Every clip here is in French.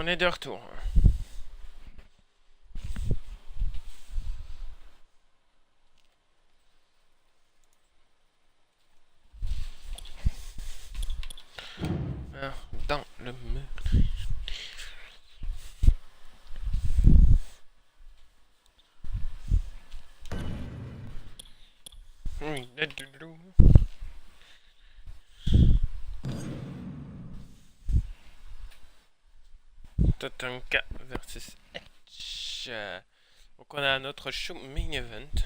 on est de retour. Alors, dans le mur. Oui, le doudou. Tatanka versus Edge. Donc on a notre show main event.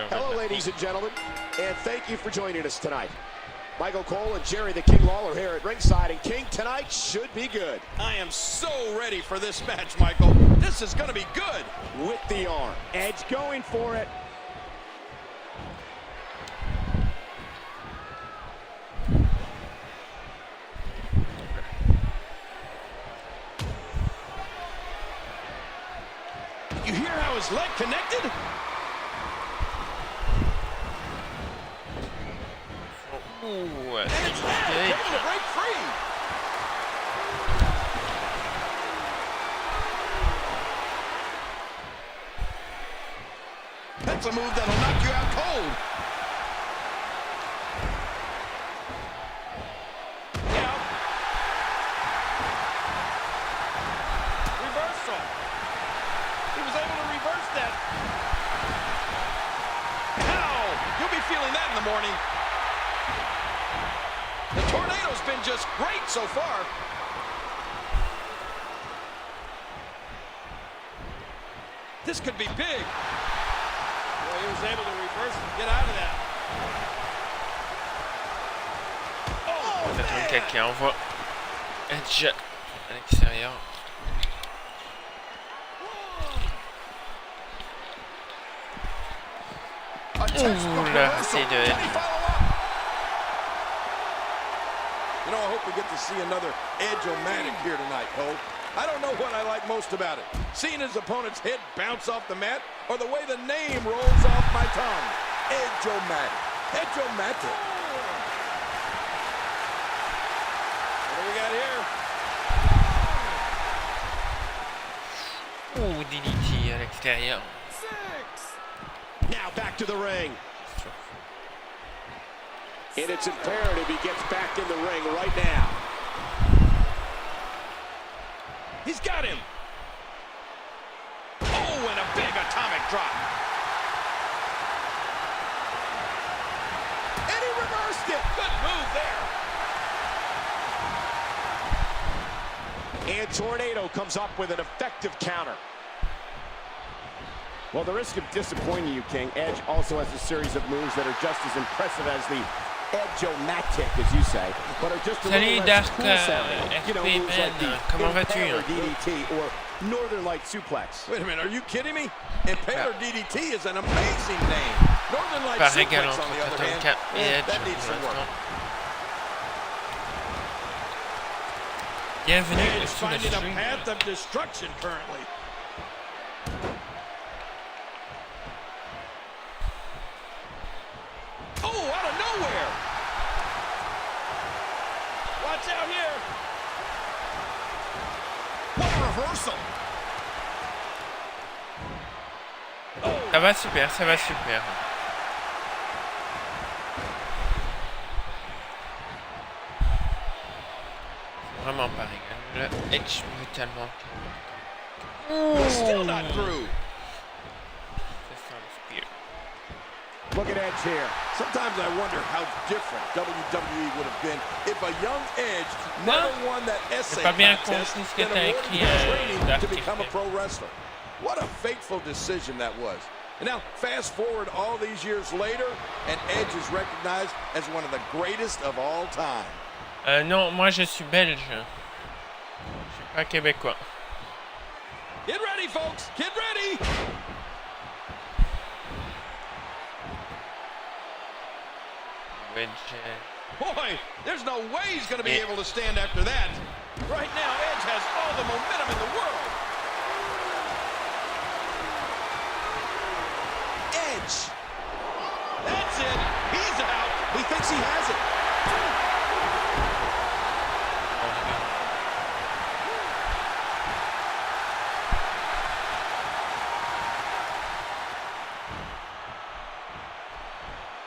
Hello, ladies and gentlemen, and thank you for joining us tonight. Michael Cole and Jerry the King Lawler here at ringside, and King, tonight should be good. I am so ready for this match, Michael. This is going to be good. With the arm. Edge going for it. You hear how his leg connected? And it's able to break free. That's a move that'll knock you out cold. Yeah. Reversal. He was able to reverse that. Ow! You'll be feeling that in the morning. The tornado's been just great so far. This could be big. Well, he was able to reverse and get out of that. Oh, Tatanka qui envoie Edge à l'extérieur. Ouh là, c'est de Edge. You know, I hope we get to see another Edge-o-matic here tonight, Cole. I don't know what I like most about it. Seeing his opponent's head bounce off the mat, or the way the name rolls off my tongue. Edge-o-matic. Edge-o-matic. What do we got here? Ouh, DDT à l'extérieur. Now back to the ring. And it's imperative he gets back in the ring right now. He's got him. Oh, and a big atomic drop. And he reversed it. Good move there. And Tornado comes up with an effective counter. Well, the risk of disappointing you, King, Edge also has a series of moves that are just as impressive as the Edge-o-matic, as you say, but are just a little less cool sounding. You know, moves like the Impaler DDT or Northern Light Suplex. Wait a minute, are you kidding me? Impaler DDT is an amazing name. Northern Light Par Suplex, égal on the entre other hand, Tatanka et Edge. that needs some work. Bienvenue Edge sur le finding a stream. path of destruction currently. Oh, out of nowhere! Watch out here! What a reversal! Ça va super, ça va super. vraiment pas régal. Le Edge me veut tellement. Still not through. C'est ça, le spear. Look at Edge here. Sometimes I wonder how different WWE would have been if a young Edge never won that essay pas bien contest compris ce que and t'as awarded écrit, the training Dark to become a Kid. pro wrestler. What a fateful decision that was. And now, fast forward all these years later, and Edge is recognized as one of the greatest of all time. Non, moi je suis belge. Je suis pas québécois. Get ready, folks! Get ready! Wedge. Boy, there's no way he's going to be able to stand after that. Right now, Edge has all the momentum in the world. Edge. That's it. He's out. He thinks he has it.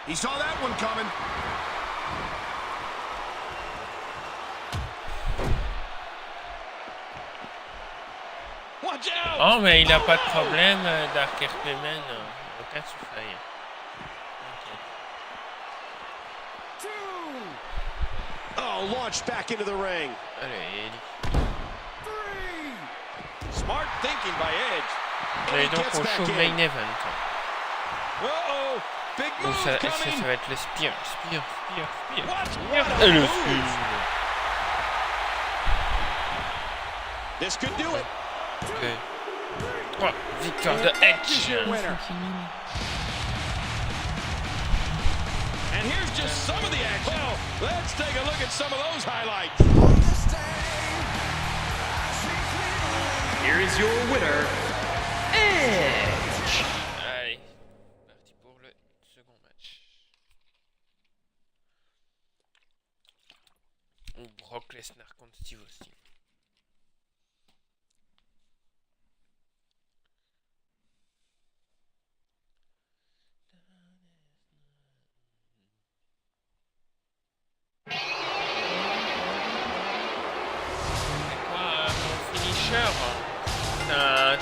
He saw that one coming. Watch out! Oh, mais il a pas de problème, Dark RP-Man. Aucun souffle. Oh, launched back into the ring. Allez, Smart thinking by Edge. allez donc au show main event. Uh-oh! Big Donc move ça coming. va être le spear. What Et a le move. spear. This could do it. 3. Victoire de Edge. And here's just some of the action. Well, let's take a look at some of those highlights. Here is your winner, Edge. Allez, parti pour le second match. Brock Lesnar contre Steve Austin.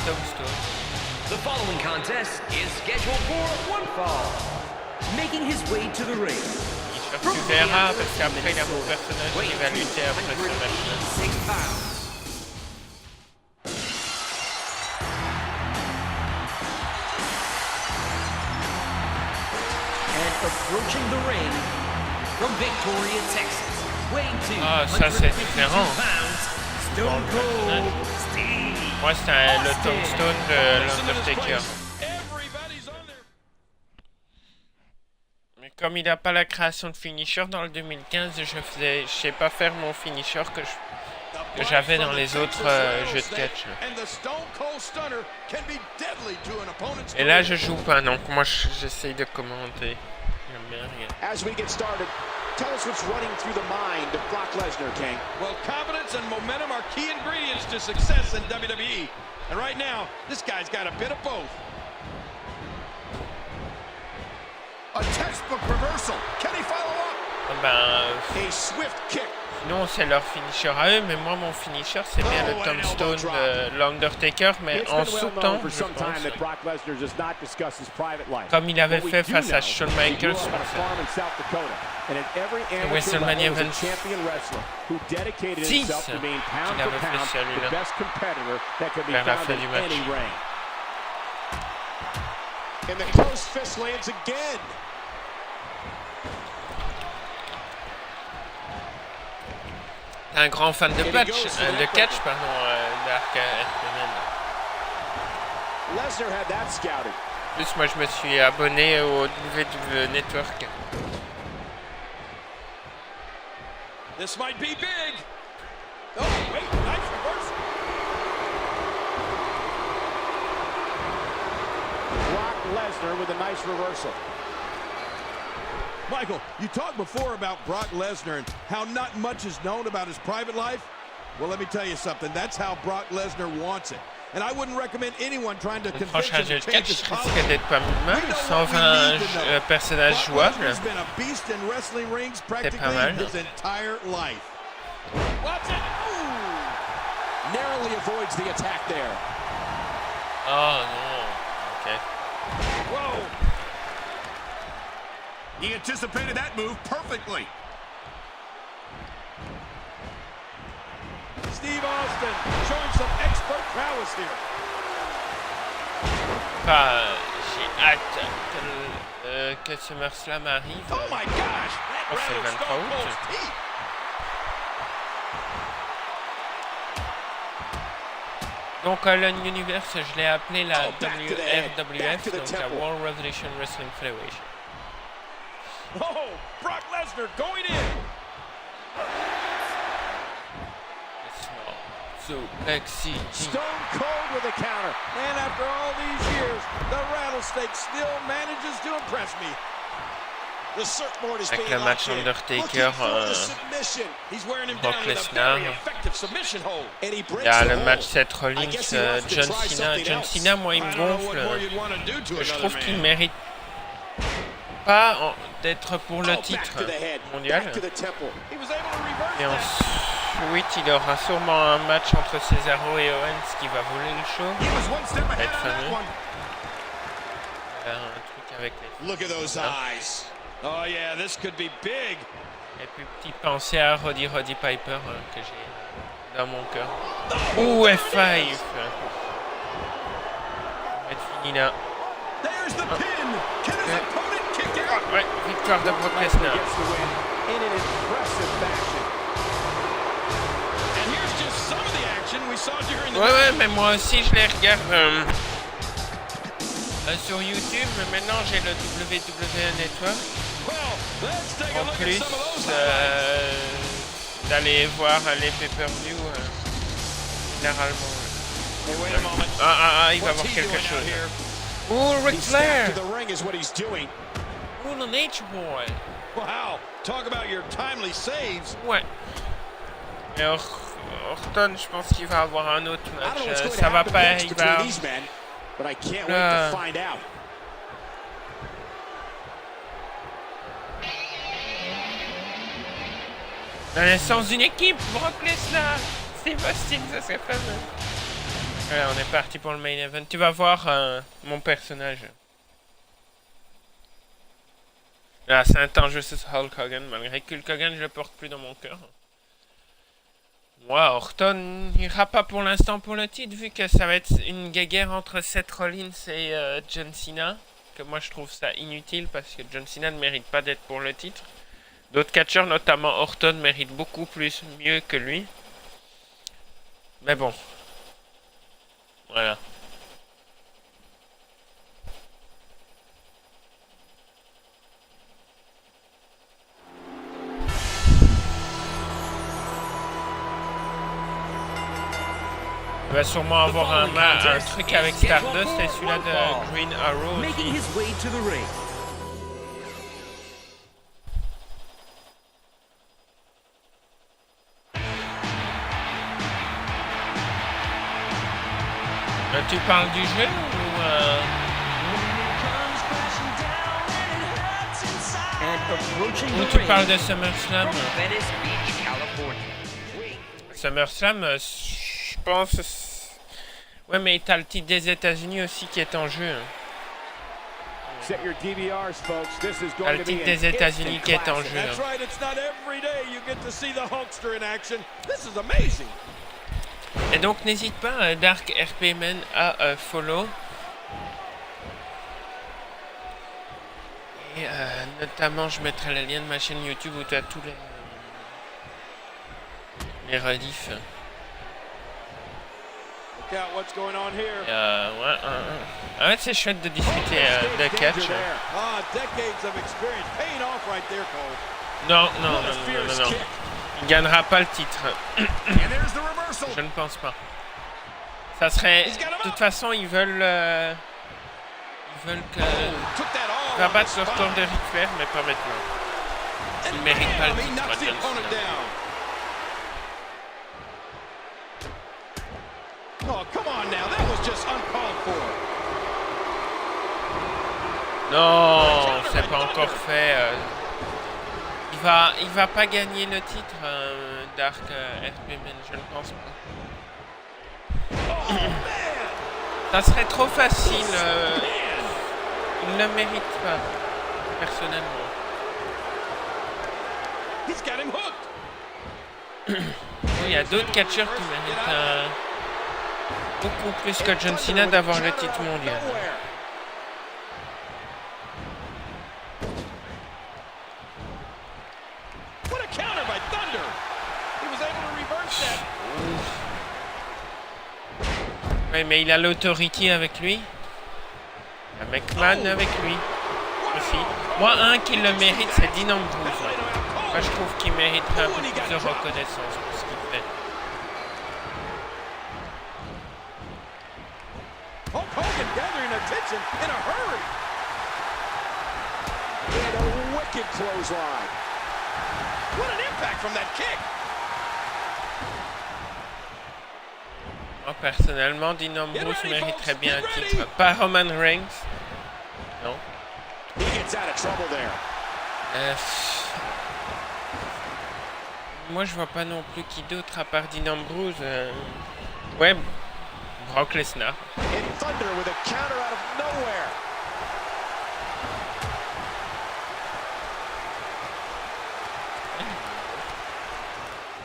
Tombstone. The following contest is scheduled for one fall. Making his way to the ring. Tu verras parce qu'après il y a mon personnage qui va lutter après ce match-là. 6 pounds. And approaching the ring from Victoria, Texas, weighing Ah, ça c'est 252 différent. pounds, Stone Cold Steve. Moi c'est le Tombstone de l'Undertaker. Mais comme il n'a pas la création de finisher dans le 2015, je sais pas faire mon finisher que j'avais dans les autres jeux de catch. Et là je joue pas, donc moi j'essaye de commenter. J'aime bien regarder. As we get started, tell us what's running through the mind of Brock Lesnar, King. Well, confidence and momentum are key ingredients to success in WWE. And right now, this guy's got a bit of both. A textbook reversal. Can he follow up? Ben, A swift kick. sinon c'est leur finisher à eux, mais moi mon finisher c'est bien le Tombstone de l'Undertaker, mais en sous-temps, je pense. Comme il avait fait face à Shawn Michaels. WrestleMania 26, qu'il avait fait celui-là vers la fin du match. And the close fist lands again. Un grand fan de catch, pardon, Dark RP-Man. Lesnar had that scouted. En plus, moi je me suis abonné au WWE Network. This might be big. Oh, wait, nice reversal. Brock Lesnar with a nice reversal. Michael, you talked before about Brock Lesnar and how not much is known about his private life. Well, let me tell you something. That's how Brock Lesnar wants it. And I wouldn't recommend anyone trying to convince him to change his risque policy. d'être pas mal, 120 personnages jouables. Brock Lesnar's been a beast in wrestling rings practically mal. his entire life. Watch it. Ooh. Narrowly avoids the attack there. Oh non. Ok. Whoa. He anticipated that move perfectly. Steve Austin showing some expert prowess here. Enfin, j'ai hâte que SummerSlam arrive. Oh my gosh! Oh, c'est le 23 août. Donc l'Universe, je l'ai appelé la WRWF, donc la World Revolution Wrestling Federation. Oh, Brock Lesnar going in. Suplex. Stone Cold with a counter. And after all these years, the Rattlesnake still manages to impress me. The surfboard is Avec le match Undertaker, Brock Lesnar. Il y a le match Seth Rollins, John Cena. John Cena, moi, il me gonfle. Je trouve qu'il mérite pas d'être pour le titre mondial. Et ensuite, il aura sûrement un match entre Cesaro et Owens qui va voler le show. Ça va être fameux. Un truc avec les... Oh yeah, this could be big. Et puis petite pensée à Roddy Piper que j'ai dans mon cœur. Ouh, F5. Ça va être fini là. Ouais, victoire de Brock Lesnar. Ouais, mais moi aussi je les regarde sur YouTube. Maintenant j'ai le WWE Network. En plus d'aller voir les pay-per-view généralement. Il va y avoir quelque chose. Oh, Ric Flair! Oh, le Nature Boy! Wow, talk about your timely saves. Ouais. Et Orton, je pense qu'il va avoir un autre match. Ça va pas, il va... La naissance d'une équipe, Brock Lesnar, Steve Austin, ça serait fameux. Voilà, on est parti pour le main event. Tu vas voir mon personnage. Là, c'est un temps juste Hulk Hogan, malgré que Hulk Hogan, je le porte plus dans mon cœur. Moi, Orton n'ira pas pour l'instant pour le titre, vu que ça va être une guerre entre Seth Rollins et John Cena. Que moi, je trouve ça inutile, parce que John Cena ne mérite pas d'être pour le titre. D'autres catcheurs, notamment Orton, méritent beaucoup mieux que lui. Mais bon. Voilà. Il va sûrement avoir un truc avec Stardust et celui-là de Green Arrow aussi. Tu parles du jeu ou tu parles de SummerSlam? SummerSlam, je pense... Ouais, mais t'as le titre des États-Unis aussi qui est en jeu. T'as le titre des États-Unis qui est en jeu. Et donc n'hésite pas, Dark RPman, à follow. Et notamment, je mettrai le lien de ma chaîne YouTube où tu as tous les rediffs. Ouais, c'est chouette de discuter de catch. Non. Il gagnera pas le titre. Je ne pense pas. Ça serait... De toute façon, ils veulent que... Il va battre le retour de Ric Flair, mais pas maintenant. Il ne mérite pas le titre, John Cena. Non, c'est pas encore fait. il va pas gagner le titre, Dark RP-Man, je ne pense pas. Ça serait trop facile. Il ne mérite pas, personnellement. Il y a d'autres catcheurs qui méritent beaucoup plus que John Cena d'avoir le titre mondial. Oui, mais il a l'autorité avec lui. Il a McMahon avec lui aussi. Moi, un qui le mérite, c'est Dean Ambrose. Moi, je trouve qu'il mériterait un peu plus de reconnaissance pour ce qu'il fait. Hulk Hogan gathering attention in a hurry. And a wicked clothesline. What an impact from that kick. Moi, personnellement, Dean Ambrose mériterait bien un titre. Pas Roman Reigns. Non. He gets out of trouble there. Moi, je vois pas non plus qui d'autre à part Dean Ambrose. Ouais, Brock Lesnar. In thunder with a counter out of nowhere.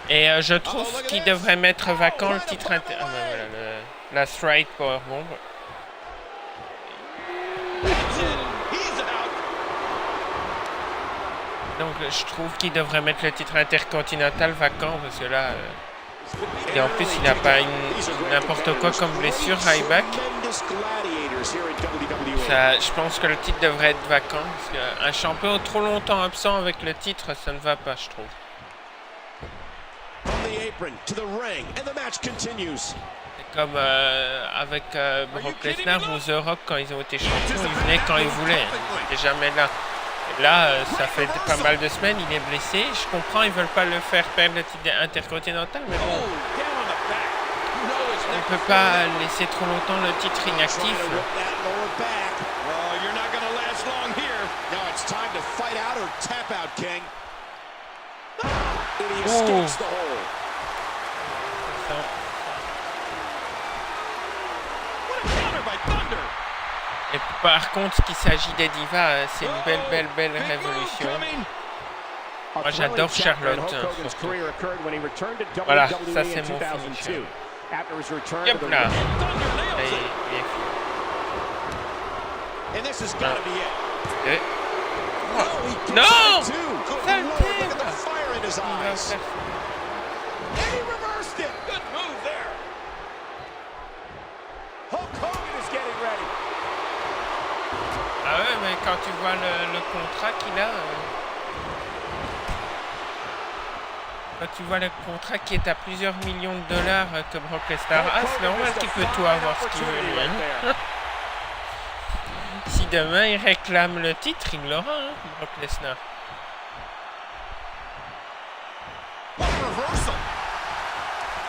Et je trouve qu'il devrait mettre vacant le titre voilà, la Straight Powerbomb. Donc je trouve qu'il devrait mettre le titre intercontinental vacant parce que là, et en plus il n'a pas n'importe quoi comme blessure, Ryback. Ça, je pense que le titre devrait être vacant parce qu'un champion trop longtemps absent avec le titre, ça ne va pas, je trouve. C'est comme avec Brock Lesnar ou The Rock quand ils ont été champions, ils venaient quand ils voulaient, ils n'étaient jamais là. Et là, ça fait pas mal de semaines, il est blessé. Je comprends, ils veulent pas le faire perdre le titre intercontinental, mais bon, on ne peut pas laisser trop longtemps le titre inactif. Et par contre, ce qu'il s'agit des divas, c'est une belle révolution. Moi, j'adore Charlotte. Voilà, ça c'est mon finisher. Yep là. Non! Saleté! Ah ouais, mais quand tu vois le contrat qu'il a, quand tu vois le contrat qui est à plusieurs millions de dollars que Brock Lesnar a, c'est normal qu'il peut tout avoir ce qu'il veut lui. Hein. Si demain il réclame le titre, il l'aura, hein, Brock Lesnar.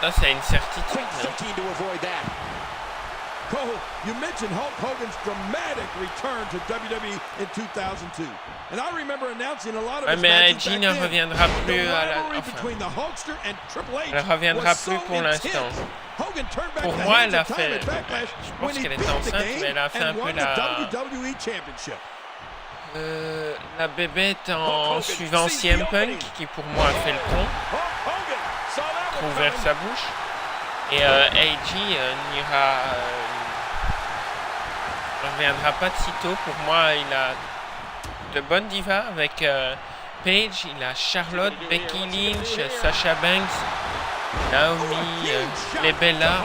Ça, c'est une certitude. Hein. Cole, you mentioned Hulk Hogan's dramatic return to WWE in 2002. And I remember announcing a lot of his mais matches Edgy back ne then. reviendra plus à la Between the Hulkster and Triple H elle reviendra was plus so pour l'instant. intense. Hogan turned back Pour the moi, hands elle a of time fait. at Backlash Je when pense he qu'elle beat est the enceinte, game mais elle a fait un and peu won the WWE Championship. La bébête en suivant CM Punk, qui pour moi a fait le con, a ouvert sa bouche. Et AJ ne reviendra pas de sitôt. Pour moi, il a de bonnes divas avec Paige, il a Charlotte, Becky Lynch, Sasha Banks, Naomi, les Bella,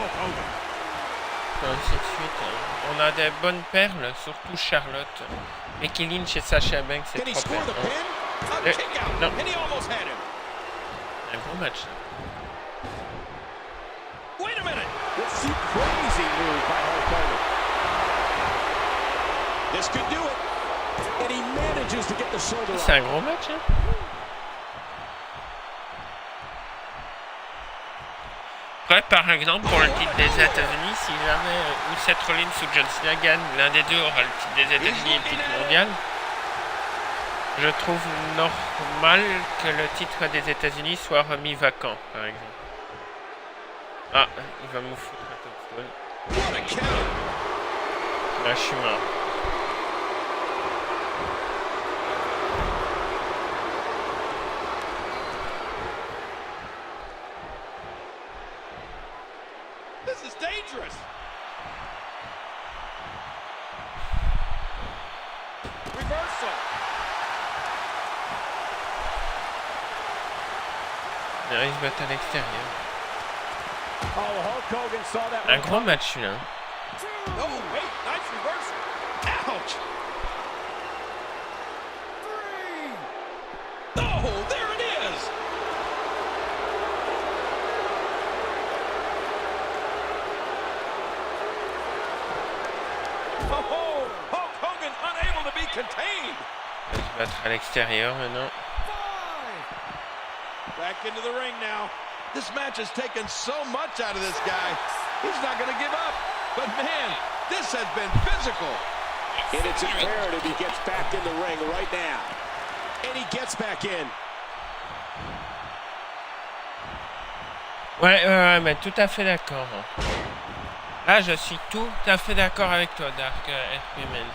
ainsi de suite. On a des bonnes perles, surtout Charlotte. Becky Lynch et Sasha Banks, c'est trop bien. Non. Un gros match. Wait a minute. Let's see crazy move by Hulk Hogan. This could do it. And he manages to get the shoulder. C'est un gros match, hein. Après, par exemple, pour le titre des États-Unis, si jamais ou Seth Rollins ou John Cena gagnent, l'un des deux aura le titre des États-Unis et le titre mondial. Je trouve normal que le titre des États-Unis soit remis vacant, par exemple. Ah, il va me foutre un tombstone. Là, je suis mort. This is dangerous. Reversal. Il se battre à l'extérieur. Oh, Hulk Hogan saw that. Un gros match là. Oh, wait, nice reversal. Ouch. 3. Oh, there it is. Oh, Hulk Hogan unable to be contained. Il va se battre à l'extérieur maintenant. Back into the ring now. This match has taken so much out of this guy. He's not going to give up. But man, this has been physical. And it's imperative he gets back in the ring right now. And he gets back in. Ouais, mais tout à fait d'accord. Là, je suis tout à fait d'accord avec toi, Dark RPMN.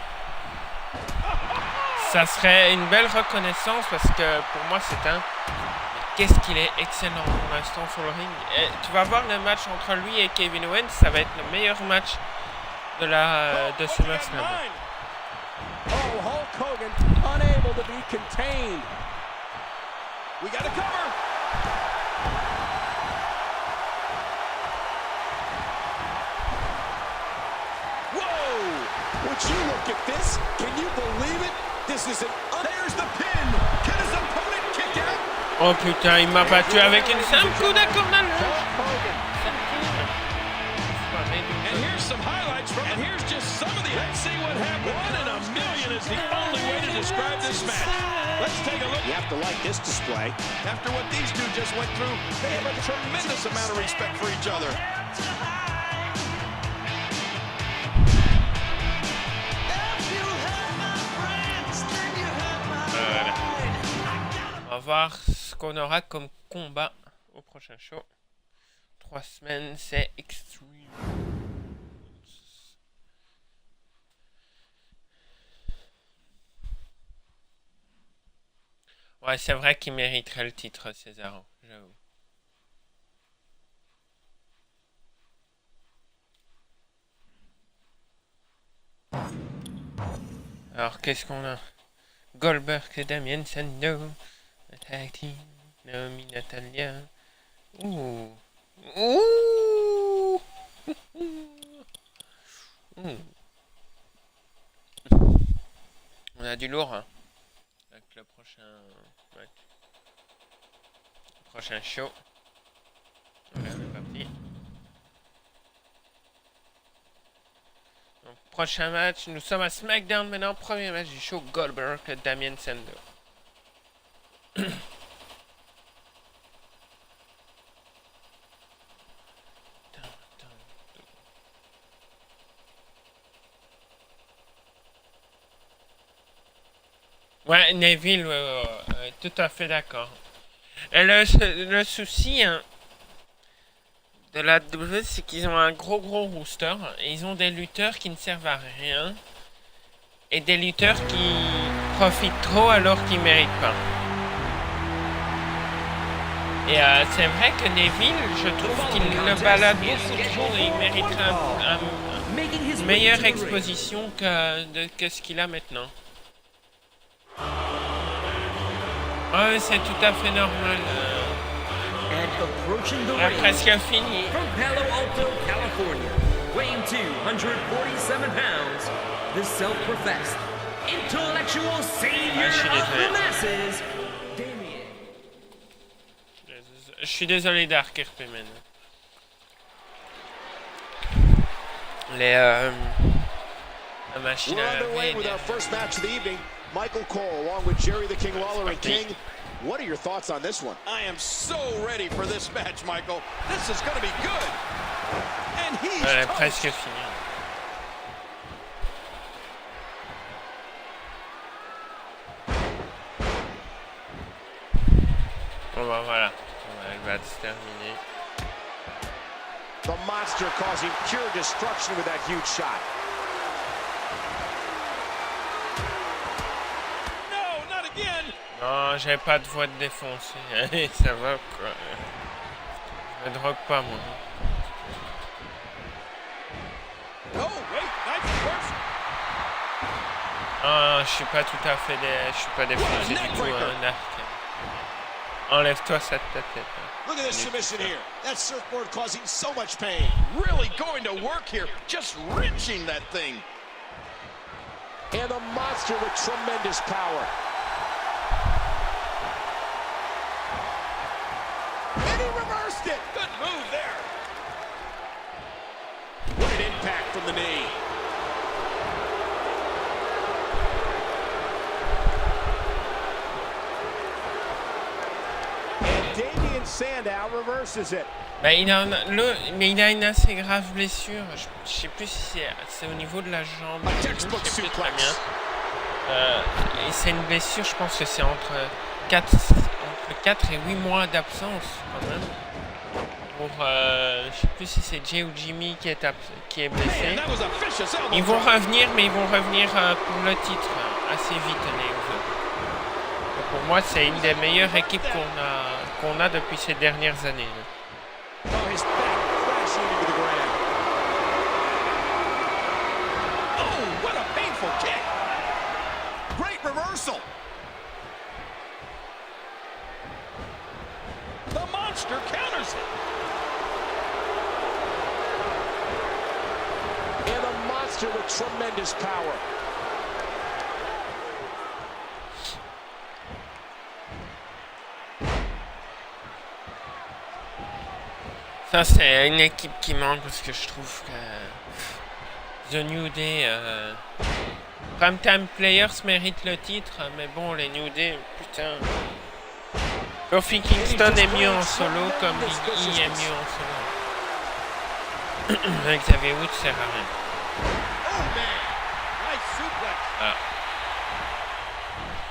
Ça serait une belle reconnaissance parce que pour moi, c'est un... Qu'est-ce qu'il est excellent pour l'instant sur le ring. Et tu vas voir le match entre lui et Kevin Owens, ça va être le meilleur match de SummerSlam. Oh, Hulk Hogan unable to be contained. We got a cover. Whoa! Would you look at this? Can you believe it? This is an... There's the pin. Can his opponent kick out? Oh putain, il m'a battu avec une simple coup de corde à l'âge. And here's some highlights from and here's just some of the... Let's see what happened. 1 in a million is the only way to describe this match. Let's take a look. You have to like this display. After what these two just went through, they have a tremendous amount of respect for each other. On va voir ce qu'on aura comme combat au prochain show. 3 semaines, c'est Extreme. Ouais, c'est vrai qu'il mériterait le titre, César, j'avoue. Alors, qu'est-ce qu'on a? Goldberg et Damien Sandow. Tag team. Naomi Natalia. Ouh. Ouh. On a du lourd, hein, avec le prochain match. Le prochain show. Ouais, on est parti. Donc, prochain match, nous sommes à SmackDown maintenant. Premier match du show, Goldberg et Damien Sandow. Ouais, Neville, tout à fait d'accord. Et le souci, hein, de la WWE, c'est qu'ils ont un gros rooster et ils ont des lutteurs qui ne servent à rien et des lutteurs qui profitent trop alors qu'ils ne méritent pas. Et c'est vrai que Neville, je trouve qu'il le balade beaucoup trop et il mériterait une meilleure exposition que ce qu'il a maintenant. Ouais, c'est tout à fait normal. On a presque fini. From Palo Alto, California, weighing 247 pounds, the self-professed intellectual savior of the masses, Damien. Je suis désolé, Dark RPMN. La machine à laver. Michael Cole along with Jerry the King Lawler and King. What are your thoughts on this one? I am so ready for this match, Michael. This is going to be good. And he's presque fini. bah voilà. Elle va se terminer. The monster causing pure destruction with that huge shot. No, not again. Non, j'ai pas de voix de défoncer. Allez, ça va quoi. Je me drogue pas moi. Oh, wait, nice reverse. Ah, je suis pas tout à fait je suis pas défoncé du tout, hein, enlève-toi cette tête. Look at this submission here. That surfboard causing so much pain. Really going to work here, just wrenching that thing. And the monster with tremendous power. And he reversed it. Good move there. What an impact from the knee. Sandow reverses it. Bah, mais il a une assez grave blessure. Je sais plus si c'est au niveau de la jambe. Je sais plus très bien. Et c'est une blessure, je pense que c'est entre 4 et 8 mois d'absence quand même. Pour, je sais plus si c'est Jay ou Jimmy qui est blessé. Ils vont revenir, mais ils vont revenir pour le titre assez vite, les Usos. Pour moi, c'est une des meilleures équipes qu'on a depuis ces dernières années. Oh, his back crashing into the ground. Oh, what a painful kick. Great reversal. The monster counters it. And the monster with tremendous power. Ça, c'est une équipe qui manque parce que je trouve que The New Day, Primetime Players mérite le titre, mais bon, les New Day, putain. Kofi Kingston est mieux en solo comme Big E est mieux en solo. Xavier Woods sert à rien. Voilà.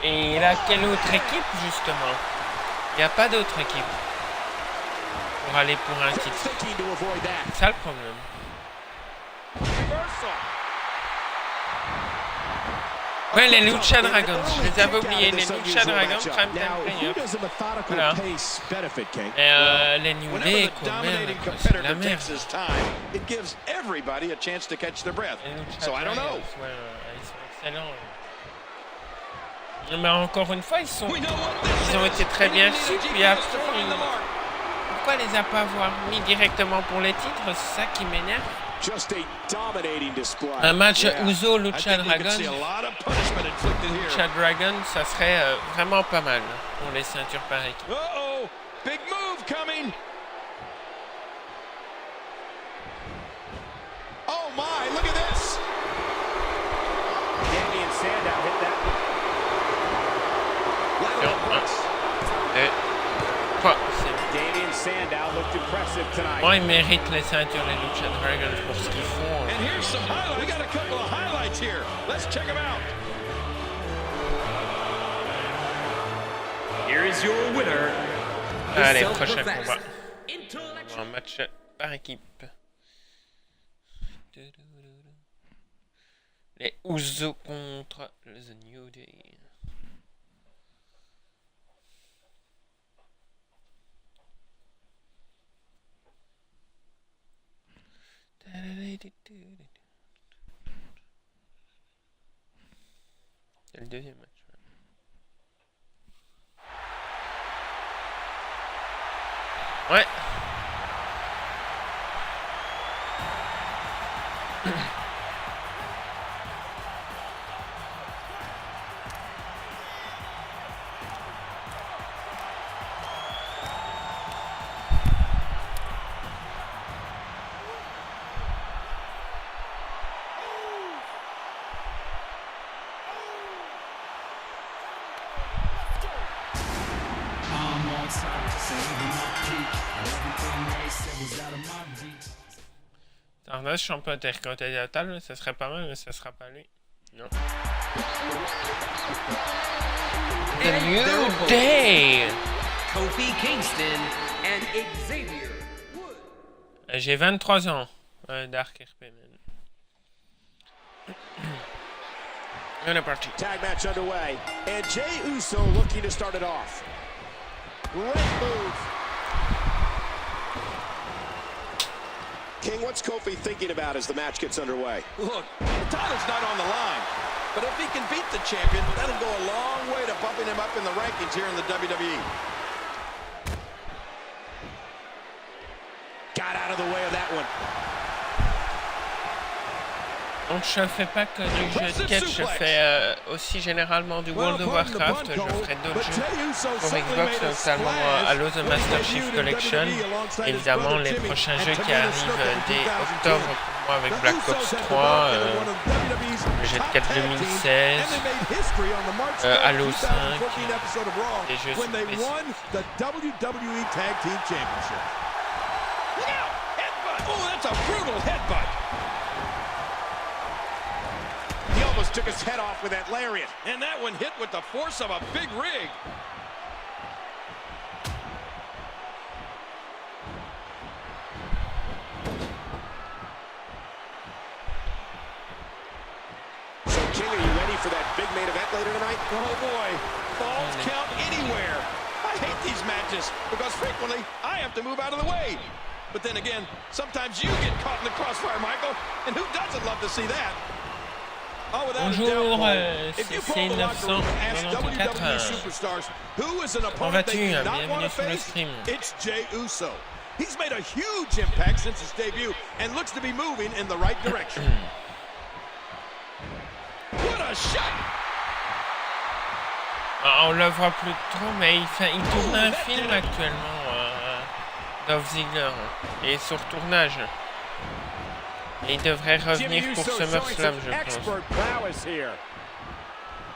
Et là, quelle autre équipe justement? Il n'y a pas d'autre équipe pour aller pour un titre. C'est ça le problème. Ouais, les Lucha Dragons, je les avais oubliés, les Lucha Dragons, Primetime Players. Voilà. Et les New Day, quand même, c'est de la merde. Les Lucha Dragons, ouais, ils sont excellents. Mais encore une fois, ils ont été très bien reçus, puis après, pourquoi les a pas avoir mis directement pour les titres? C'est ça qui m'énerve. Un match Uso Lucha Dragon, ça serait vraiment pas mal pour les ceintures par équipe. Uh-oh, big move coming. Oh my, look at this. Damien Sandow hit that. Damien Sandow looked impressive tonight. Moi, ils méritent les ceintures, les Lucha Dragons, pour ce qu'ils font. And here's some highlights. We got a couple of highlights here. Let's check them out. Here is your winner. Allez, prochain combat. Un match par équipe. Les Usos contre The New Day. C'est le deuxième match. Ouais. Stardust champion intercontinental, ça serait pas mal, mais ça sera pas lui. Non. The New Day! Kofi Kingston and Xavier Woods. J'ai 23 ans, Dark RP. On est parti. Tag match underway, and Jey Uso looking to start it off. Great move. King, what's Kofi thinking about as the match gets underway? Look, the title's not on the line, but if he can beat the champion, that'll go a long way to bumping him up in the rankings here in the WWE. Got out of the way of that one. Donc je fais pas que du jeu de catch, je fais aussi généralement du World of Warcraft, je ferai d'autres jeux pour Xbox, notamment Halo The Master Chief Collection, évidemment les prochains jeux qui arrivent dès octobre pour moi avec Black Ops 3, le jeu de catch 2016, Halo 5, des jeux spécifiques. He almost took his head off with that lariat. And that one hit with the force of a big rig. So, King, are you ready for that big main event later tonight? Oh, boy. Falls count anywhere. I hate these matches because frequently I have to move out of the way. But then again, sometimes you get caught in the crossfire, Michael. And who doesn't love to see that? Bonjour, c'est 994. Comment vas-tu? Bienvenue sur le stream. It's Jey Uso. He's made a huge impact since his debut and looks to be moving in the right direction. What a shot! On le voit plus trop, mais il tourne un film actuellement, Dolph Ziggler, et sur tournage. Et il devrait revenir pour SummerSlam, je pense.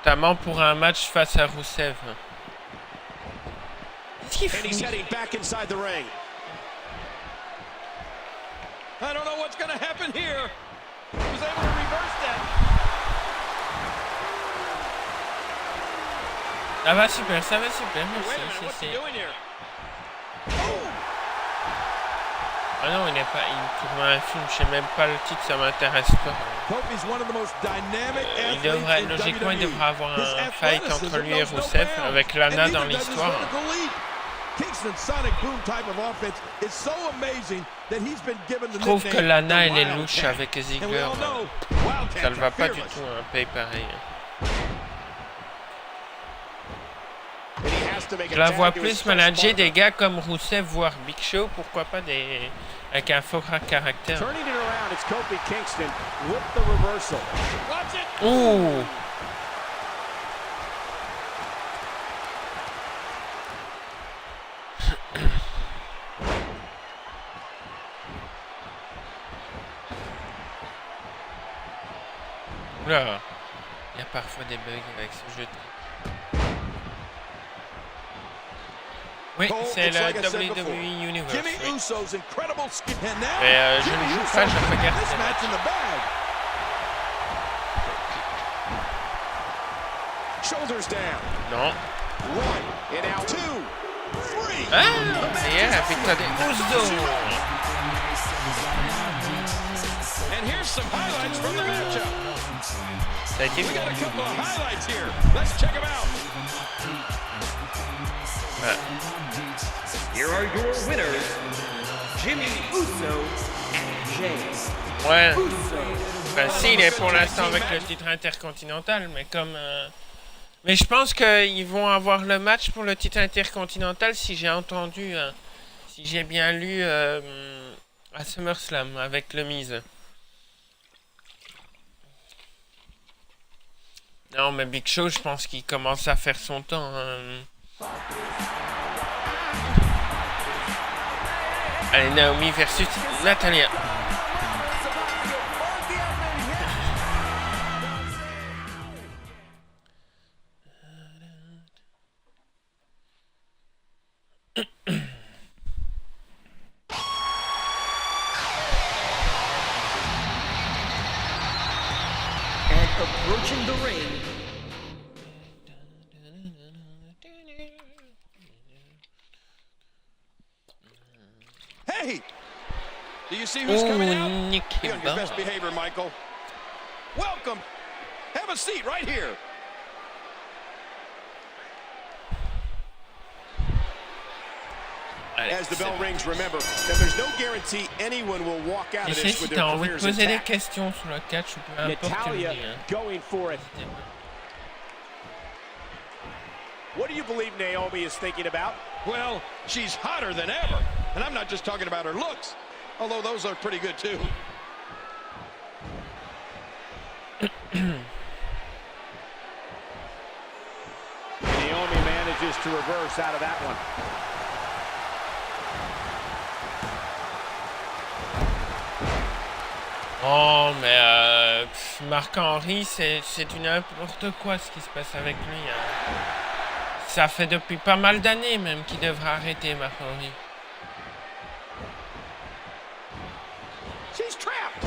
Notamment pour un match face à Rusev. Qu'est-ce qu'il fait? I don't know what's going to happen here. He was able to reverse that. Ça va super, merci. What's he doing here? Ah non, il tourne un film, je sais même pas le titre, ça m'intéresse pas. Logiquement, il devrait avoir un fight entre lui et Rusev avec Lana dans l'histoire. Je trouve que Lana, elle est louche avec Ziggler. Ça ne va pas du tout un pay pareil. Je la vois plus manager des gars comme Rusev, voire Big Show, pourquoi pas avec un fort caractère. Ouh! Oula! Il y a parfois des bugs avec ce jeu de... Oui, c'est la WWE Universe. Oui. Mais je ne joue pas, je regarde ces matchs. Non. Ah, c'est la victoire des Usos. Ça a été vu. Here are your winners, Jimmy Uso and Jey Ouais. Uso. Ben, si, il est pour l'instant avec le titre intercontinental, mais comme... Mais je pense qu'ils vont avoir le match pour le titre intercontinental si j'ai entendu, si j'ai bien lu à SummerSlam avec le Miz. Non, mais Big Show, je pense qu'il commence à faire son temps. Allez, Naomi versus Natalya. And approaching the ring, Hey, do you see who's coming out? Nicky Be on your best behavior, Michael. Welcome. Have a seat right here. As the bell rings, remember that there's no guarantee anyone will walk out of Et this si with tu their as envie de careers poser des intact. questions sur le catch ou peu importe, tu me Natalya dis, hein. going for it. What do you believe Naomi is thinking about? Well, she's hotter than ever. And I'm not just talking about her looks, although those are pretty good too. Naomi manages to reverse out of that one. Oh, mais Marc-Henri, c'est du n'importe quoi ce qui se passe avec lui. Hein. Ça fait depuis pas mal d'années même qu'il devrait arrêter, Marc-Henri. She's trapped.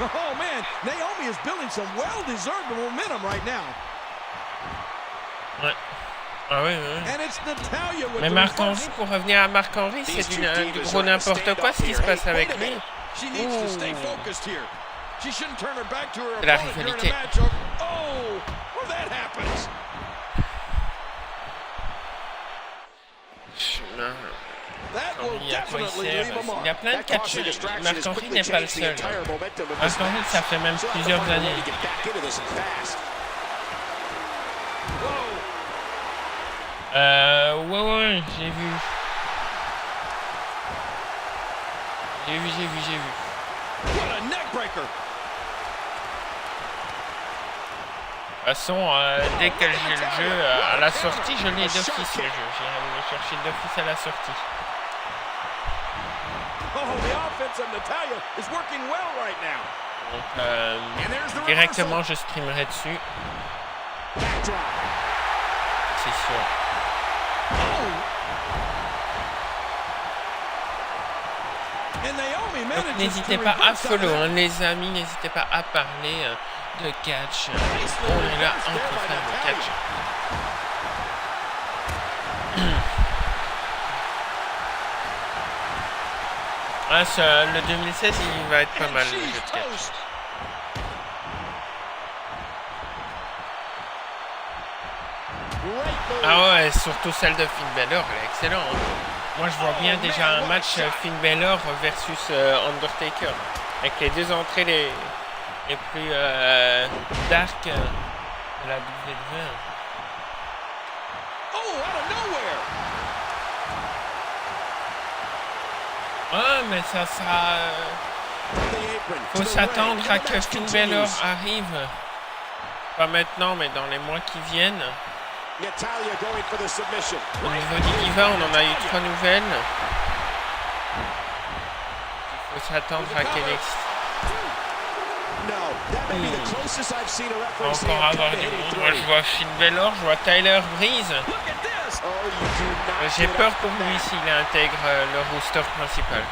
Oh man, Naomi is building some well-deserved momentum right now. Ouais. Ah oui, oui. And it's Natalya with Mais the Marc-Henri, reversal. pour revenir à Marc-Henri, c'est du gros n'importe quoi ce qui se passe avec lui. She needs to stay focused here. She shouldn't turn her back to her C'est la opponent during a rivalité. match. Or that happens. That will Il y a quoi il definitely sert? leave a mark. Il y a plein de catcheurs. Marc-Henri n'est pas le seul. Marc-Henri, ça fait même plusieurs années. Ouais, j'ai vu. J'ai vu. What a neck breaker. De toute façon, dès que j'ai le jeu à la sortie, je l'ai d'office le jeu. J'irai le chercher d'office à la sortie. Oh, the offense of Natalya is working well right now. Donc, directement, je streamerai dessus. C'est sûr. Donc, n'hésitez pas à follow, hein, les amis. N'hésitez pas à parler de catch. On est là entre faire le catch. Ah, le 2016, il va être pas mal, le jeu de catch. Ah ouais, surtout celle de Finn Balor, elle est excellente. Hein. Moi, je vois bien déjà un match Finn Balor versus Undertaker. Avec les deux entrées les plus dark de la WWE. Ouais, mais ça sera... faut s'attendre à que Finn Balor arrive. Pas maintenant, mais dans les mois qui viennent. Au niveau du Diva, on en a eu 3 nouvelles. Il faut s'attendre à qu'NXT. Encore avoir du monde. Moi, je vois Finn Balor, je vois Tyler Breeze. J'ai peur pour lui s'il intègre le roster principal.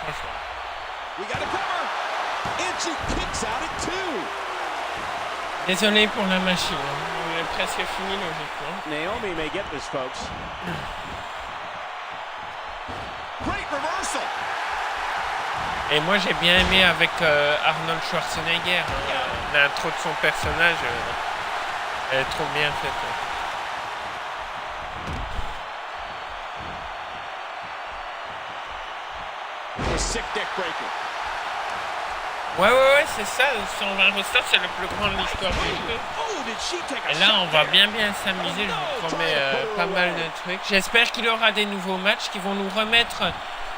Franchement. Désolé pour la machine. On est presque fini logiquement. Naomi may get this, folks. Great reversal. Et moi j'ai bien aimé avec Arnold Schwarzenegger. L'intro de son personnage, elle est trop bien faite. Ouais, c'est ça. Son roster, c'est le plus grand de l'histoire du jeu. Et là, on va bien s'amuser. Je vous promets pas mal de trucs. J'espère qu'il y aura des nouveaux matchs qui vont nous remettre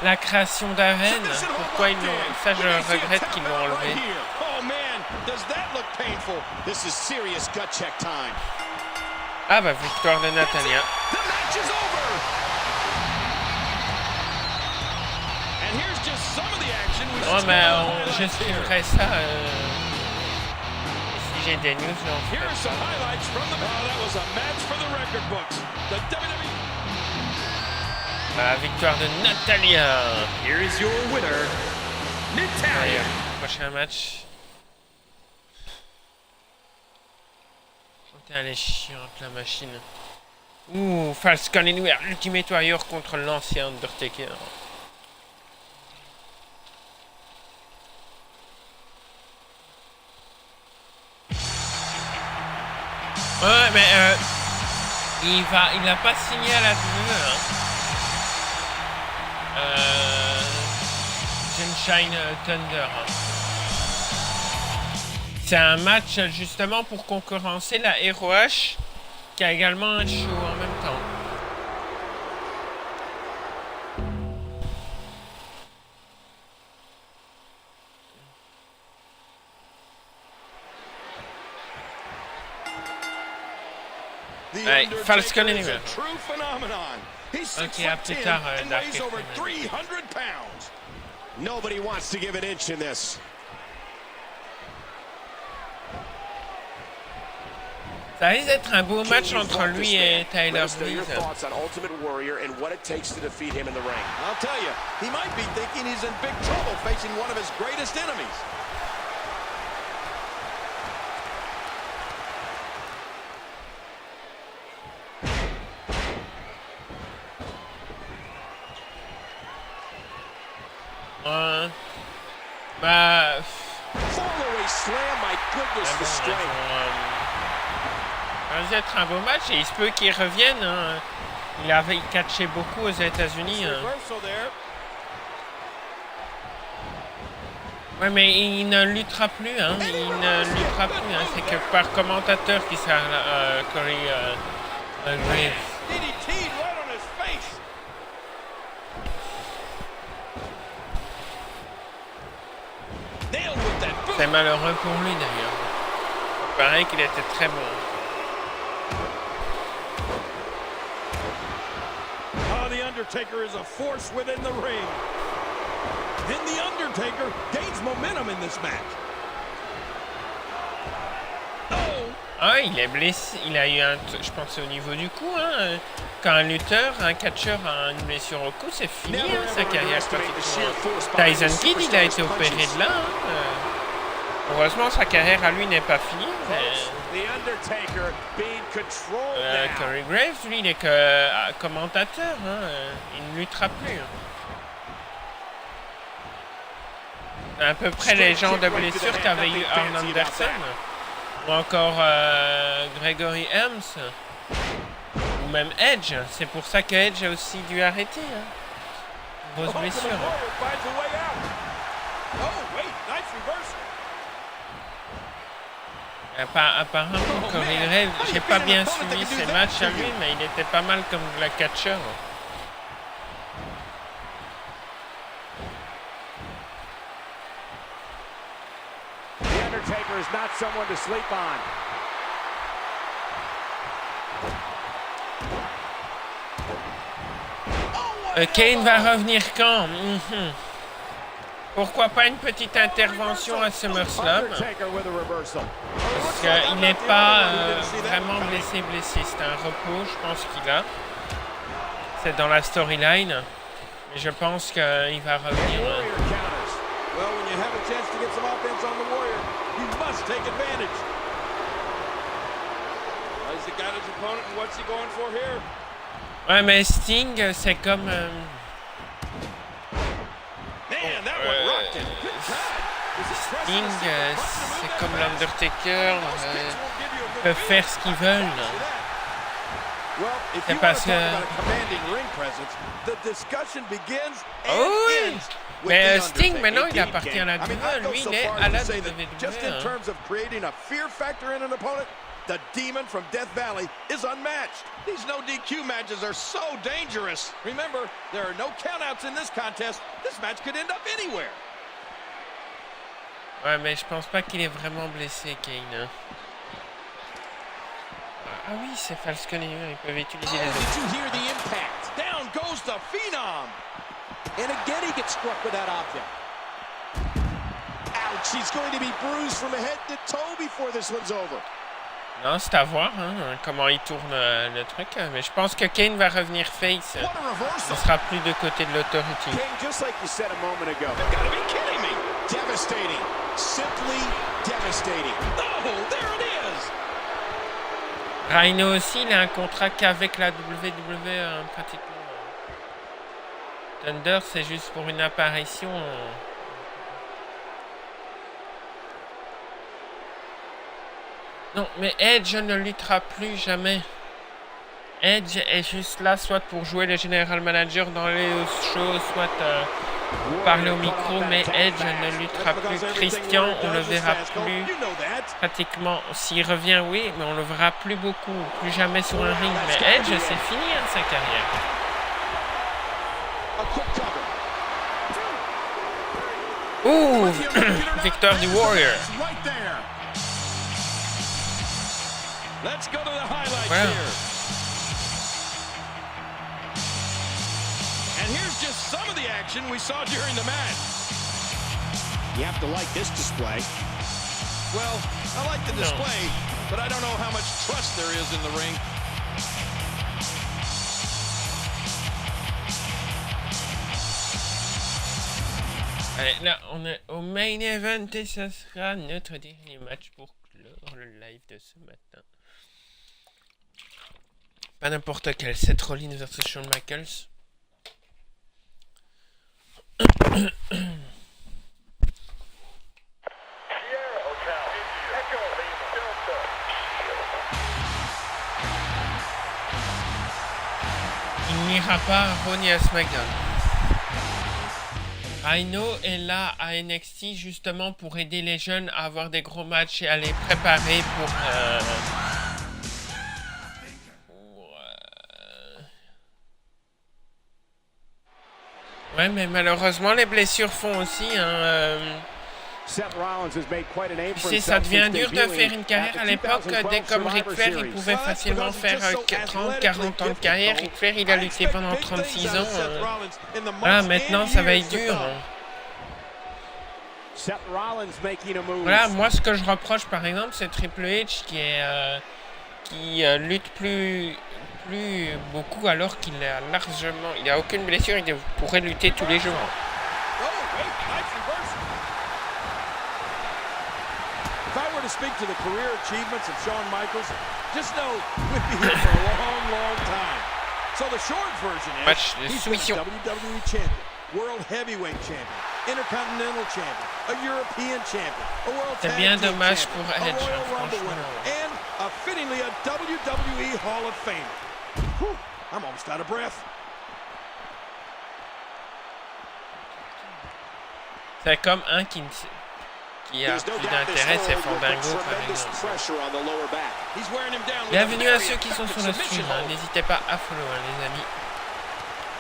la création d'arène. Pourquoi ils l'ont... Ça, je regrette qu'ils l'ont enlevé. Ah bah, victoire de Natalya. Non, mais je streamerai ça si j'ai des news. Victoire de Natalya. Here is your winner, Natalya. Prochain match. Elle est chiante la machine. Ouh, Falcon Anywhere, Ultimate Warrior contre l'ancien Undertaker. Ouais, mais il n'a pas signé à la WWE. Sunshine Thunder. C'est un match justement pour concurrencer la ROH qui a également un show en même temps. Ouais, Falcon Anywhere. Ok, à plus tard, Dark. Nobody wants to give an inch in this. Ça risque d'être un beau match entre lui et Tyler Breeze. I'll tell you, he might be thinking he's in big trouble facing one of his greatest enemies. Bah... Follow-away slam, my goodness, the strength. Ça risque d'être un beau match et il se peut qu'il revienne. Hein. Il catchait beaucoup aux États-Unis. Hein. Ouais, mais il ne luttera plus. Hein. Il ne luttera plus. Hein. C'est que par commentateur qui sert Corey Graves. C'est malheureux pour lui d'ailleurs. Il paraît qu'il était très bon. Oh, the Undertaker is a force within the ring. And the Undertaker gains momentum in this match. Oh! Ah, il est blessé. Il a eu un... Je pense au niveau du cou. Hein. Quand un lutteur, un catcheur a une blessure au cou, c'est fini hein, sa carrière. Tyson Kidd, il a été opéré de là. Hein. Heureusement, sa carrière à lui n'est pas finie. Corey Graves, lui, il n'est que commentateur. Hein. Il ne luttera plus. À peu près les genres de blessures qu'avait eu Arn Anderson. Ou encore Gregory Helms. Ou même Edge. C'est pour ça que Edge a aussi dû arrêter. Hein. Grosse blessure. Apparemment, Corey Graves, j'ai pas bien suivi ses matchs à lui, mais il était pas mal comme la catcheur. The Undertaker is not someone to sleep on. Kane va revenir quand? Pourquoi pas une petite intervention à SummerSlam? Parce qu'il n'est pas vraiment blessé. C'est un repos, je pense qu'il a. C'est dans la storyline. Mais je pense qu'il va revenir. Ouais, mais Sting, c'est comme... Sting, c'est comme l'Undertaker, ils peuvent faire ce qu'ils veulent. C'est parce que... Oh oui! Mais Sting, maintenant, il appartient à la WWE. Lui, il est à la WWE. The Demon from Death Valley is unmatched. These no DQ matches are so dangerous. Remember, there are no countouts in this contest. This match could end up anywhere. Ouais, mais je pense pas qu'il est vraiment blessé, Kane. Ah oui, c'est Falcon Anywhere, ils peuvent utiliser les autres. Did you hear the impact? Down goes the Phenom. And again he gets struck with that object. Ouch, he's going to be bruised from head to toe before this one's over. Non, c'est à voir hein, comment il tourne le truc. Mais je pense que Kane va revenir face. Il ne sera plus de côté de l'Authority. Just like you said a moment ago. You've got to be kidding me. Devastating. Simply devastating. Oh, there it is. Rhino aussi, il a un contrat qu'avec la WWE pratiquement. Thunder, c'est juste pour une apparition. Non, mais Edge ne luttera plus jamais. Edge est juste là, soit pour jouer le General Manager dans les shows, soit parler au micro, mais Edge ne luttera plus. Christian, on le verra plus pratiquement. S'il revient, oui, mais on le verra plus beaucoup, plus jamais sur un ring. Mais Edge, c'est fini sa carrière. Ouh, victoire du Warrior. Voilà. And here's just some of the action we saw during the match. You have to like this display. Well, I like the display, but I don't know how much trust there is in the ring. Allez, là, on est au main event et ça sera notre dernier match pour clore le live de ce matin. Pas n'importe quel, Seth Rollins versus Shawn Michaels. Il n'ira pas à Raw ni à SmackDown. Rhino est là à NXT justement pour aider les jeunes à avoir des gros matchs et à les préparer pour ouais, mais malheureusement les blessures font aussi tu sais, ça devient dur de faire une carrière. À l'époque, dès comme Ric Flair, il pouvait facilement faire 30-40 ans de carrière. Ric Flair, il a lutté pendant 36 ans. Voilà, maintenant, ça va être dur. Voilà, moi, ce que je reproche, par exemple, c'est Triple H qui lutte plus beaucoup alors qu'il a largement... Il n'a aucune blessure, il pourrait lutter tous les jours. If I were to speak to the career achievements of Shawn Michaels, just know we'd be here for a long, long time. So the short version is he's been WWE champion, World Heavyweight champion, Intercontinental champion, a European champion, a World Tag Team champion, a Royal Rumble winner, and fittingly a WWE Hall of Famer. Whew, I'm almost out of breath. C'est comme un qui a plus d'intérêt, c'est Fandango par exemple. Bienvenue à ceux qui sont sur le stream, hein. N'hésitez pas à follow les amis.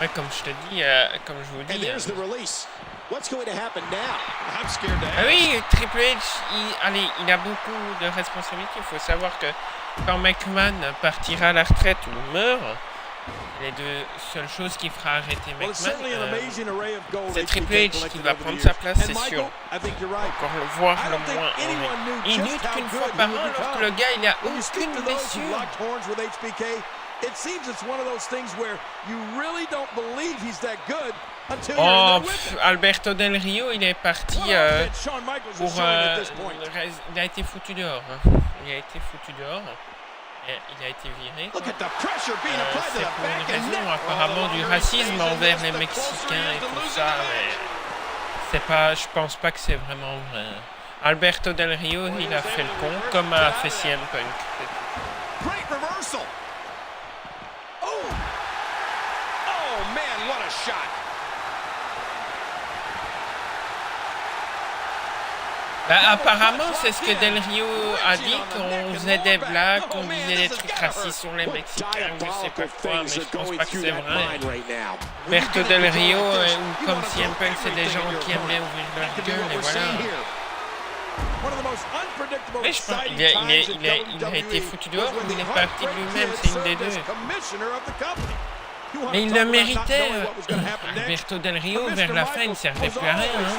Ouais, comme je te dis, comme je vous dis. Ah oui, Triple H, il a beaucoup de responsabilités. Il faut savoir que quand McMahon partira à la retraite ou meurt, les deux seules choses qui fera arrêter McMahon, c'est Triple H qui va prendre sa place, c'est sûr. Encore le voir le moins. Il lutte qu'une fois par an alors que le gars, il a aucune blessure. Oh, Alberto Del Rio, il est parti pour... il a été foutu dehors. Hein. Il a été foutu dehors. Il a été viré. C'est pour une raison apparemment du racisme envers les Mexicains et tout ça, mais c'est pas, je pense pas que c'est vraiment vrai. Alberto Del Rio, il a fait le con, comme a fait CM Punk. Great reversal. Oh man, what a shot. Bah, apparemment, c'est ce que Del Rio a dit, qu'on faisait des blagues, qu'on disait des trucs racistes sur les Mexicains, je sais pas quoi, mais je pense pas que c'est vrai. Alberto Del Rio, ou comme CM Punk, c'est des gens qui aiment bien ouvrir leur gueule, et voilà. Mais je pense qu'il a été foutu dehors, ou il est parti de lui-même, c'est une des deux. Mais il le méritait, Alberto Del Rio, vers la fin, il ne servait plus à rien. Hein.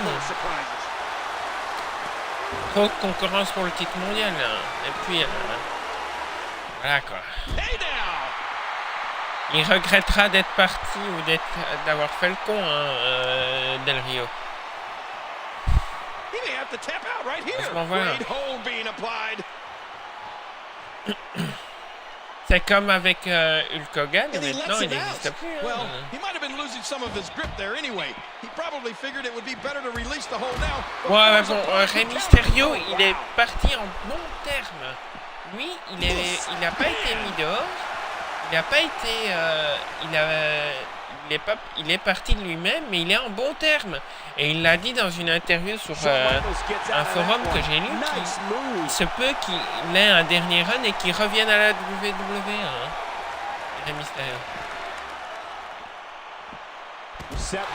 Trop de concurrence pour le titre mondial. Hein. Et puis, voilà quoi. Il regrettera d'être parti ou d'avoir fait le con, hein, Del Rio. Franchement, voilà. C'est comme avec Hulk Hogan, maintenant il n'existe plus. Hein. Well, he might have been losing some of his grip there anyway. He probably figured it would be better to release the hold now. Ouais, bon, Rey Mysterio, il est parti en bon terme. Lui, il n'a pas été mis dehors. Il n'a pas été, il est parti de lui-même, mais il est en bon terme. Et il l'a dit dans une interview sur un forum que j'ai lu, qu'il se peut qu'il ait un dernier run et qu'il revienne à la WWE. Hein. Rey Mysterio.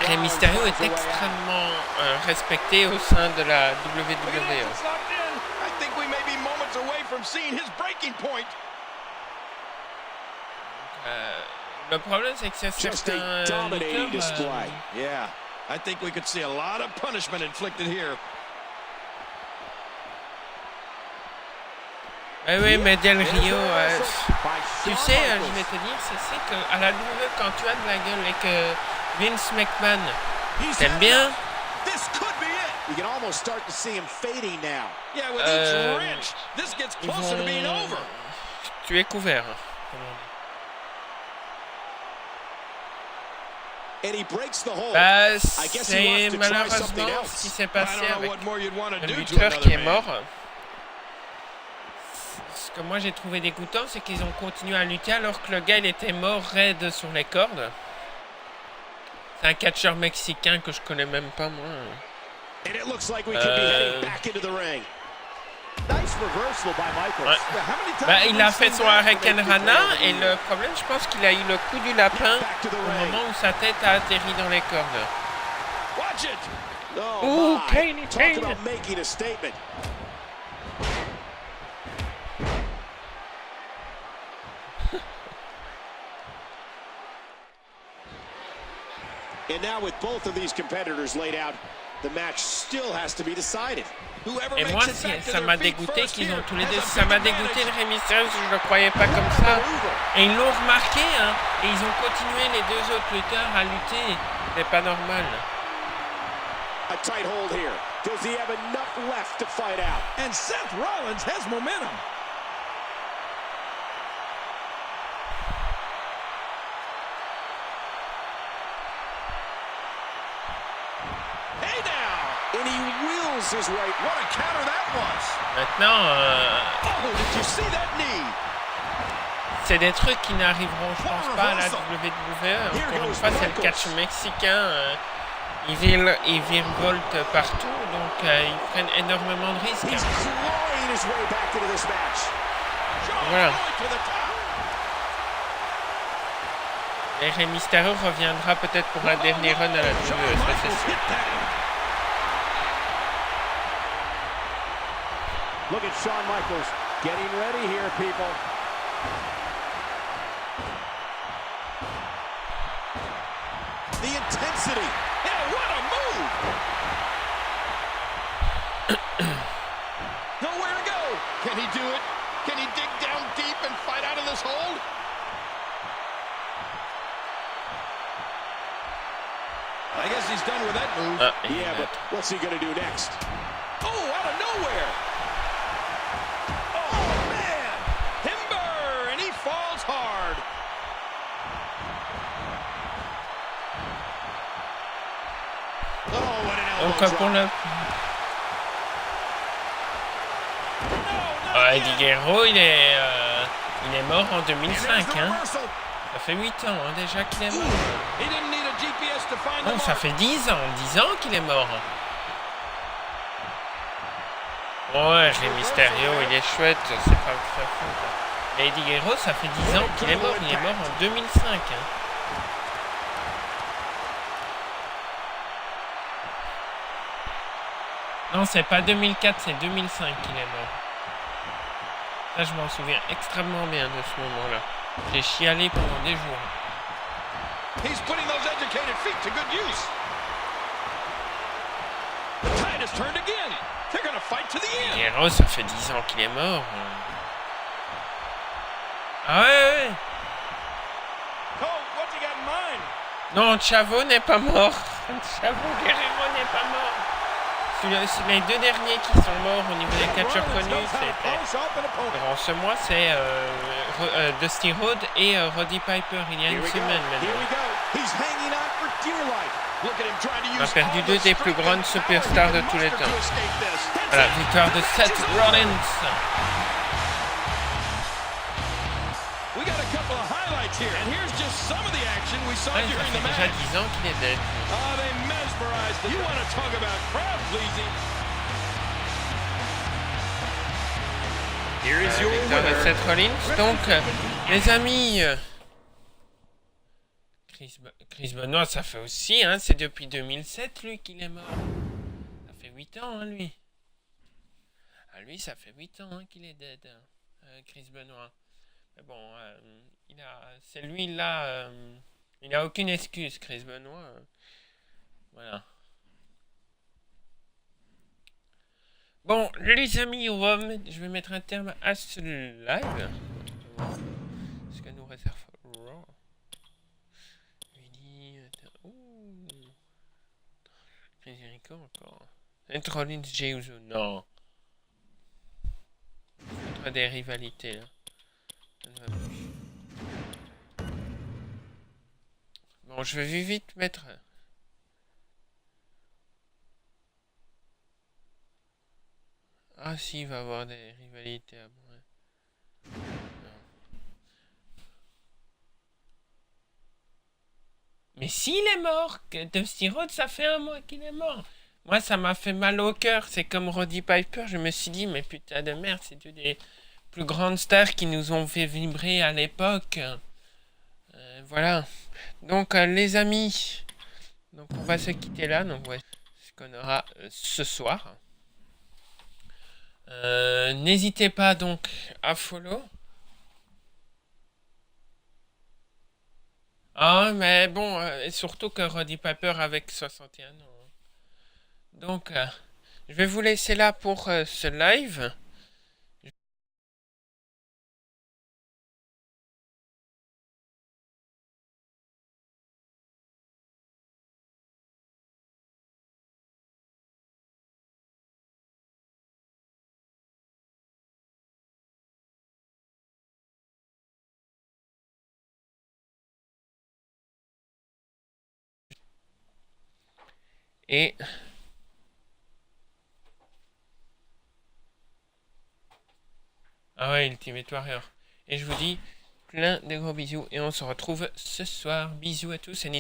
Rey Mysterio est extrêmement respecté au sein de la WWE. Le problème, c'est que c'est certains lutteurs... Yeah, I think we could see a lot of punishment inflicted here. Oui, mais Del Rio, tu sais, je vais te dire, c'est qu'à la WWE, quand tu as de la gueule et que Vince McMahon t'aime bien, You can almost start to see him fading now. Yeah, with each wrench, this gets closer to being over. Tu es couvert. C'est malheureusement ce qui s'est passé avec le lutteur qui est mort. Ce que moi j'ai trouvé dégoûtant, c'est qu'ils ont continué à lutter alors que le gars il était mort raide sur les cordes. C'est un catcheur mexicain que je connais même pas moi. Bah, il a fait son Hurricane Rana et le problème, je pense qu'il a eu le coup du lapin au moment où sa tête a atterri dans les cordes. Ouh, Kane. And now with both of these competitors laid out, the match still has to be decided. Et moi, ça m'a dégoûté qu'ils ont tous les deux. Ça m'a dégoûté le Rey Mysterio, je ne le croyais pas comme ça. Et ils l'ont remarqué, hein. Et ils ont continué les deux autres lutteurs à lutter. C'est pas normal. A tight hold here. Does he have enough left to fight out? And Seth Rollins has momentum. And he wheels his way. What a counter that was. Maintenant, oh, did you see that knee? C'est des trucs qui n'arriveront, je pense pas, à la WWE. Encore une fois, c'est le catch mexicain. Ils virevoltent partout, donc ils prennent énormément de risques. Voilà. Et Rey Mysterio reviendra peut-être pour un dernier run à la WWE, ça c'est sûr. Look at Shawn Michaels getting ready here, people. The intensity. Yeah, what a move. Nowhere to go. Can he do it? Can he dig down deep and fight out of this hold? I guess he's done with that move. Yeah, but what's he going to do next? Oh, out of nowhere. Donc pour le... Eddie Guerrero, il est mort en 2005. Hein. Ça fait 8 ans hein, déjà qu'il est mort. Non, ça fait 10 ans. 10 ans qu'il est mort. Ouais, Rey Mysterio, il est chouette. C'est pas sa faute. Mais Eddie Guerrero, ça fait 10 ans qu'il est mort. Il est mort en 2005. Hein. Non, c'est pas 2004, c'est 2005 qu'il est mort. Ça, je m'en souviens extrêmement bien de ce moment-là. J'ai chialé pendant des jours. He's putting those educated feet to good use. The tide has turned again. They're going to fight to the end. Guerrero, ça fait 10 ans qu'il est mort. Ah ouais. Cole, what's he got in mind? Non, Chavo n'est pas mort. Chavo Guerrero n'est pas mort. que les deux derniers qui sont morts au niveau des catcheurs connus, c'était durant ce mois, c'est Dusty Rhodes et Roddy Piper il y a une semaine maintenant. On a perdu deux des plus grandes superstars de tous les temps. Voilà, victoire de Seth Rollins. Ouais, ça fait déjà 10 ans qu'il est dead. Victoire de Seth Rollins. Donc, les amis, Chris Benoit, ça fait aussi, hein, c'est depuis 2007 lui qu'il est mort. Ça fait 8 ans, hein, lui. Ah, lui, ça fait 8 ans hein, qu'il est dead, Chris Benoit. Mais bon, c'est lui là, il n'a aucune excuse, Chris Benoit. Voilà. Bon, les amis, je vais mettre un terme à ce live. Ce que nous réserve Raw. Chris Jericho encore. Et Rollins Jey Uso, non. Contre des rivalités là. Bon, je vais vite mettre. Ah si, il va y avoir des rivalités à bon. Mais s'il est mort, Dusty Rhodes, ça fait un mois qu'il est mort. Moi, ça m'a fait mal au cœur. C'est comme Roddy Piper. Je me suis dit, mais putain de merde, c'est une des plus grandes stars qui nous ont fait vibrer à l'époque. Voilà. Donc, les amis, donc on va se quitter là. Donc, ouais, ce qu'on aura ce soir. N'hésitez pas donc à follow. Ah, mais bon, et surtout que Roddy Piper avec 61 ans. Donc, je vais vous laisser là pour ce live. Et ah ouais, Ultimate Warrior. Et je vous dis plein de gros bisous et on se retrouve ce soir. Bisous à tous et